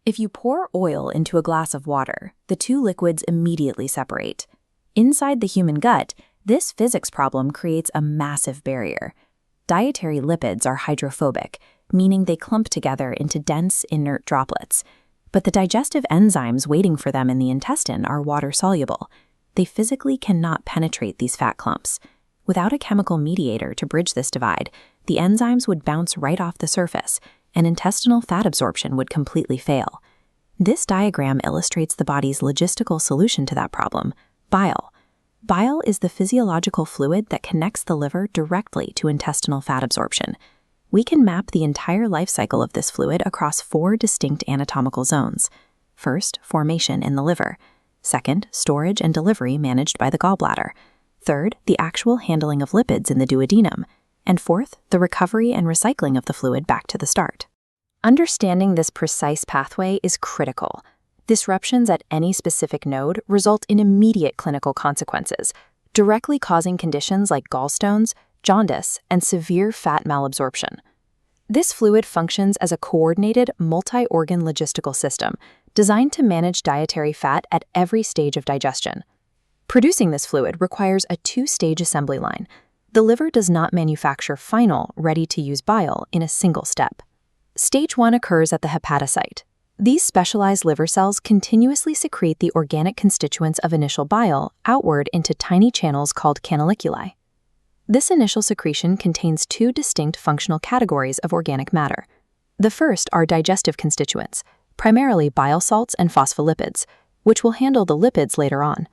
If you pour oil into a glass of water, the two liquids immediately separate. Inside the human gut, this physics problem creates a massive barrier. Dietary lipids are hydrophobic, meaning they clump together into dense, inert droplets. But the digestive enzymes waiting for them in the intestine are water-soluble. They physically cannot penetrate these fat clumps. Without a chemical mediator to bridge this divide, the enzymes would bounce right off the surface, and intestinal fat absorption would completely fail. This diagram illustrates the body's logistical solution to that problem: bile. Bile is the physiological fluid that connects the liver directly to intestinal fat absorption. We can map the entire life cycle of this fluid across 4 distinct anatomical zones. First, formation in the liver. Second, storage and delivery managed by the gallbladder. Third, the actual handling of lipids in the duodenum. And fourth, the recovery and recycling of the fluid back to the start. Understanding this precise pathway is critical. Disruptions at any specific node result in immediate clinical consequences, directly causing conditions like gallstones, jaundice, and severe fat malabsorption. This fluid functions as a coordinated, multi-organ logistical system designed to manage dietary fat at every stage of digestion. Producing this fluid requires a 2-stage assembly line. The liver does not manufacture final, ready-to-use bile in a single step. Stage 1 occurs at the hepatocyte. These specialized liver cells continuously secrete the organic constituents of initial bile outward into tiny channels called canaliculi. This initial secretion contains 2 distinct functional categories of organic matter. The first are digestive constituents, primarily bile salts and phospholipids, which will handle the lipids later on.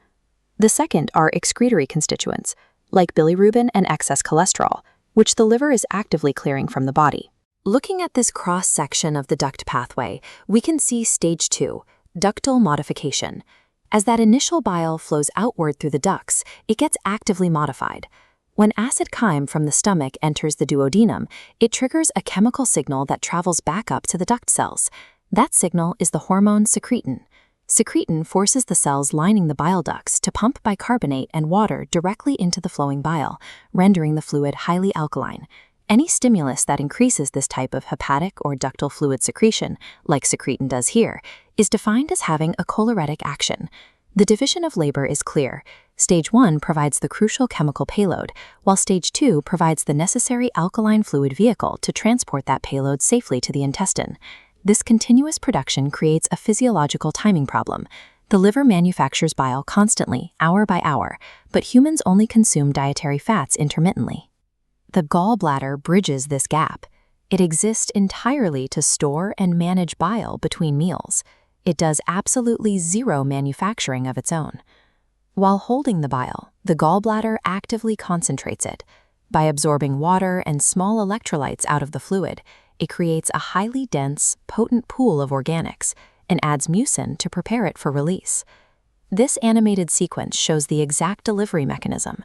The second are excretory constituents, like bilirubin and excess cholesterol, which the liver is actively clearing from the body. Looking at this cross-section of the duct pathway, we can see stage 2, ductal modification. As that initial bile flows outward through the ducts, it gets actively modified. When acid chyme from the stomach enters the duodenum, it triggers a chemical signal that travels back up to the duct cells. That signal is the hormone secretin. Secretin forces the cells lining the bile ducts to pump bicarbonate and water directly into the flowing bile, rendering the fluid highly alkaline. Any stimulus that increases this type of hepatic or ductal fluid secretion, like secretin does here, is defined as having a choleretic action. The division of labor is clear. Stage 1 provides the crucial chemical payload, while Stage 2 provides the necessary alkaline fluid vehicle to transport that payload safely to the intestine. This continuous production creates a physiological timing problem. The liver manufactures bile constantly, hour by hour, but humans only consume dietary fats intermittently. The gallbladder bridges this gap. It exists entirely to store and manage bile between meals. It does absolutely zero manufacturing of its own. While holding the bile, the gallbladder actively concentrates it. By absorbing water and small electrolytes out of the fluid, it creates a highly dense, potent pool of organics and adds mucin to prepare it for release. This animated sequence shows the exact delivery mechanism.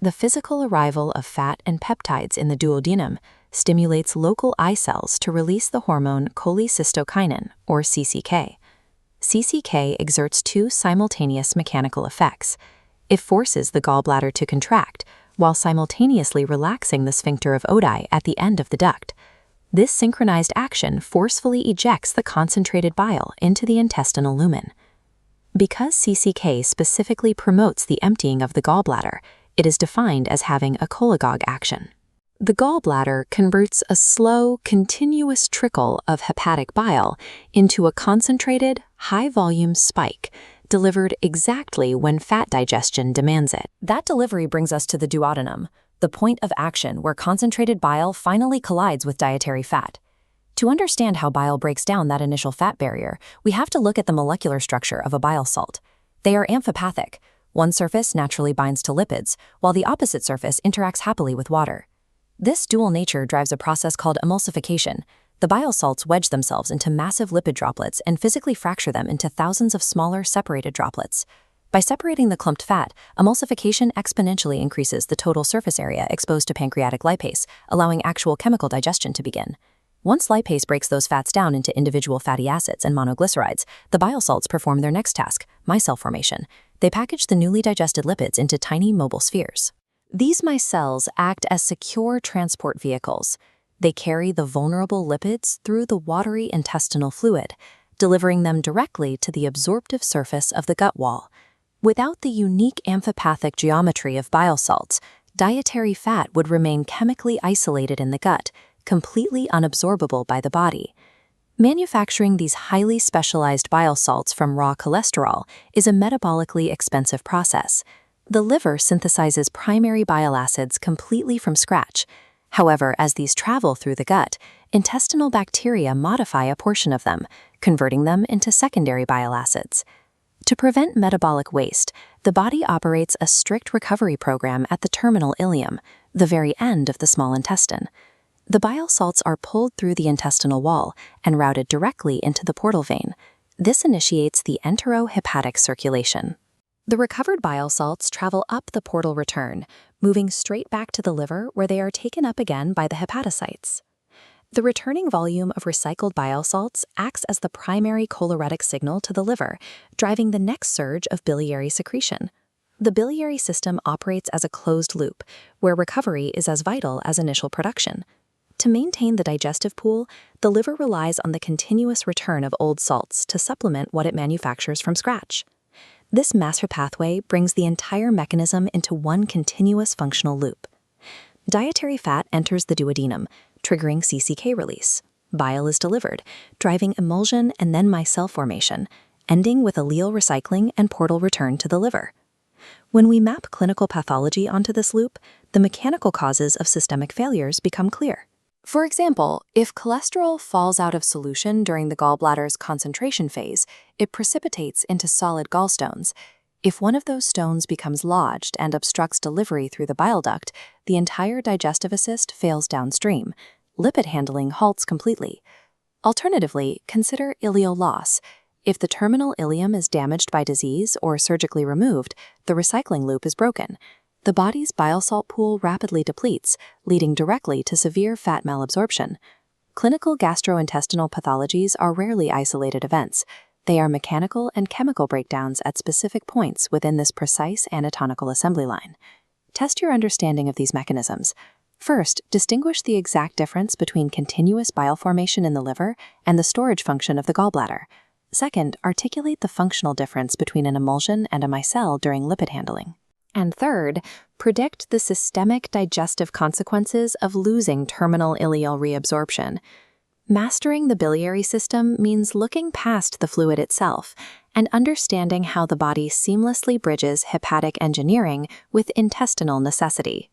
The physical arrival of fat and peptides in the duodenum stimulates local eye cells to release the hormone cholecystokinin, or CCK. CCK exerts 2 simultaneous mechanical effects. It forces the gallbladder to contract, while simultaneously relaxing the sphincter of Oddi at the end of the duct. This synchronized action forcefully ejects the concentrated bile into the intestinal lumen. Because CCK specifically promotes the emptying of the gallbladder, it is defined as having a cholagogue action. The gallbladder converts a slow, continuous trickle of hepatic bile into a concentrated, high-volume spike, delivered exactly when fat digestion demands it. That delivery brings us to the duodenum, the point of action where concentrated bile finally collides with dietary fat. To understand how bile breaks down that initial fat barrier, we have to look at the molecular structure of a bile salt. They are amphipathic. One surface naturally binds to lipids, while the opposite surface interacts happily with water. This dual nature drives a process called emulsification. The bile salts wedge themselves into massive lipid droplets and physically fracture them into thousands of smaller, separated droplets. By separating the clumped fat, emulsification exponentially increases the total surface area exposed to pancreatic lipase, allowing actual chemical digestion to begin. Once lipase breaks those fats down into individual fatty acids and monoglycerides, the bile salts perform their next task, micelle formation. They package the newly digested lipids into tiny mobile spheres. These micelles act as secure transport vehicles. They carry the vulnerable lipids through the watery intestinal fluid, delivering them directly to the absorptive surface of the gut wall. Without the unique amphipathic geometry of bile salts, dietary fat would remain chemically isolated in the gut, completely unabsorbable by the body. Manufacturing these highly specialized bile salts from raw cholesterol is a metabolically expensive process. The liver synthesizes primary bile acids completely from scratch. However, as these travel through the gut, intestinal bacteria modify a portion of them, converting them into secondary bile acids. To prevent metabolic waste, the body operates a strict recovery program at the terminal ileum, the very end of the small intestine. The bile salts are pulled through the intestinal wall and routed directly into the portal vein. This initiates the enterohepatic circulation. The recovered bile salts travel up the portal return, moving straight back to the liver where they are taken up again by the hepatocytes. The returning volume of recycled bile salts acts as the primary choloretic signal to the liver, driving the next surge of biliary secretion. The biliary system operates as a closed loop, where recovery is as vital as initial production. To maintain the digestive pool, the liver relies on the continuous return of old salts to supplement what it manufactures from scratch. This master pathway brings the entire mechanism into one continuous functional loop. Dietary fat enters the duodenum, triggering CCK release. Bile is delivered, driving emulsion and then micelle formation, ending with ileal recycling and portal return to the liver. When we map clinical pathology onto this loop, the mechanical causes of systemic failures become clear. For example, if cholesterol falls out of solution during the gallbladder's concentration phase, it precipitates into solid gallstones. If one of those stones becomes lodged and obstructs delivery through the bile duct, the entire digestive assist fails downstream. Lipid handling halts completely. Alternatively, consider ileal loss. If the terminal ileum is damaged by disease or surgically removed, the recycling loop is broken. The body's bile salt pool rapidly depletes, leading directly to severe fat malabsorption. Clinical gastrointestinal pathologies are rarely isolated events. They are mechanical and chemical breakdowns at specific points within this precise anatomical assembly line. Test your understanding of these mechanisms. First, distinguish the exact difference between continuous bile formation in the liver and the storage function of the gallbladder. Second, articulate the functional difference between an emulsion and a micelle during lipid handling. And third, predict the systemic digestive consequences of losing terminal ileal reabsorption. Mastering the biliary system means looking past the fluid itself and understanding how the body seamlessly bridges hepatic engineering with intestinal necessity.